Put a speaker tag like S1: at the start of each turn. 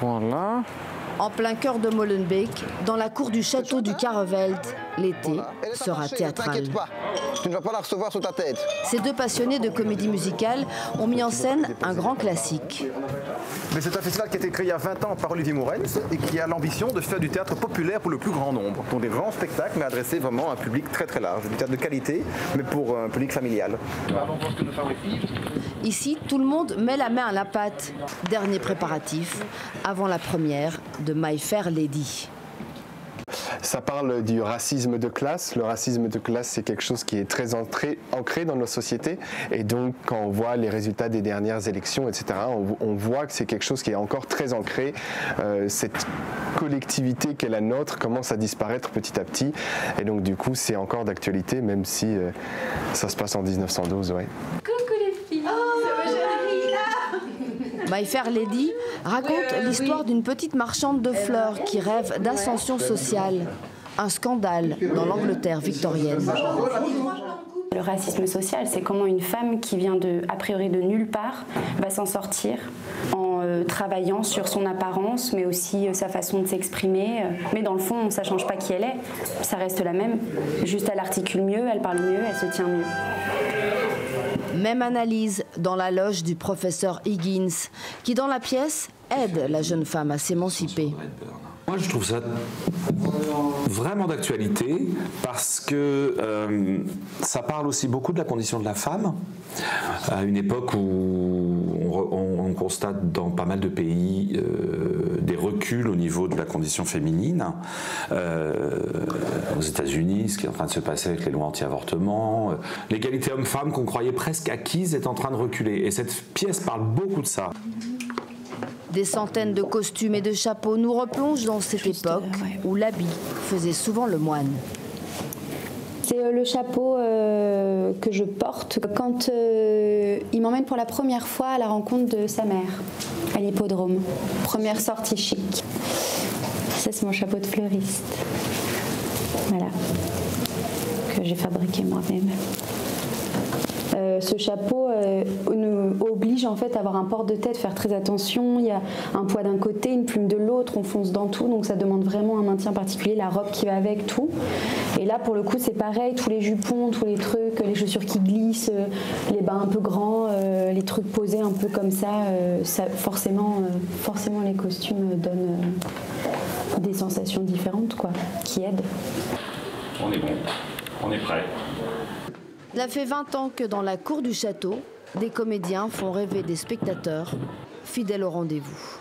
S1: Voilà.
S2: En plein cœur de Molenbeek, dans la cour du château du Karreveld, l'été sera théâtral.
S3: Tu ne vas pas la recevoir sur ta tête.
S2: Ces deux passionnés de comédie musicale ont mis en scène un grand classique.
S4: Mais c'est un festival qui a été créé il y a 20 ans par Olivier Mourens et qui a l'ambition de faire du théâtre populaire pour le plus grand nombre. Donc des grands spectacles, mais adressés vraiment à un public très très large. Du théâtre de qualité, mais pour un public familial.
S2: Ici, tout le monde met la main à la pâte. Dernier préparatif avant la première de My Fair Lady.
S5: Ça parle du racisme de classe. Le racisme de classe, c'est quelque chose qui est très ancré dans nos sociétés. Et donc, quand on voit les résultats des dernières élections, etc., on voit que c'est quelque chose qui est encore très ancré. Cette collectivité qu'est la nôtre commence à disparaître petit à petit. Et donc, du coup, c'est encore d'actualité, même si ça se passe en 1912. Ouais.
S6: Coucou les filles.
S2: My Fair Lady raconte l'histoire d'une petite marchande de fleurs qui rêve d'ascension sociale. Un scandale dans l'Angleterre victorienne.
S6: Le racisme social, c'est comment une femme qui vient a priori de nulle part va s'en sortir en travaillant sur son apparence, mais aussi sa façon de s'exprimer. Mais dans le fond, ça ne change pas qui elle est, ça reste la même. Juste elle articule mieux, elle parle mieux, elle se tient mieux.
S2: Même analyse dans la loge du professeur Higgins, qui dans la pièce aide la jeune femme à s'émanciper.
S7: Moi, je trouve ça vraiment d'actualité parce que ça parle aussi beaucoup de la condition de la femme à une époque où on constate dans pas mal de pays des reculs au niveau de la condition féminine. Aux États-Unis, ce qui est en train de se passer avec les lois anti-avortement, l'égalité homme-femme qu'on croyait presque acquise est en train de reculer. Et cette pièce parle beaucoup de ça.
S2: Des centaines de costumes et de chapeaux nous replongent dans cette époque où l'habit faisait souvent le moine.
S6: C'est le chapeau que je porte quand il m'emmène pour la première fois à la rencontre de sa mère, à l'hippodrome. Première sortie chic. Ça, c'est mon chapeau de fleuriste. Voilà. Que j'ai fabriqué moi-même. Ce chapeau nous oblige en fait à avoir un port de tête, faire très attention. Il y a un poids d'un côté, une plume de l'autre, on fonce dans tout, donc ça demande vraiment un maintien particulier, la robe qui va avec, tout. Et là pour le coup c'est pareil, tous les jupons, tous les trucs, les chaussures qui glissent, les bas un peu grands, les trucs posés un peu comme ça, forcément les costumes donnent des sensations différentes quoi, qui aident.
S8: On est bon, on est prêt.
S2: Cela fait 20 ans que dans la cour du château, des comédiens font rêver des spectateurs fidèles au rendez-vous.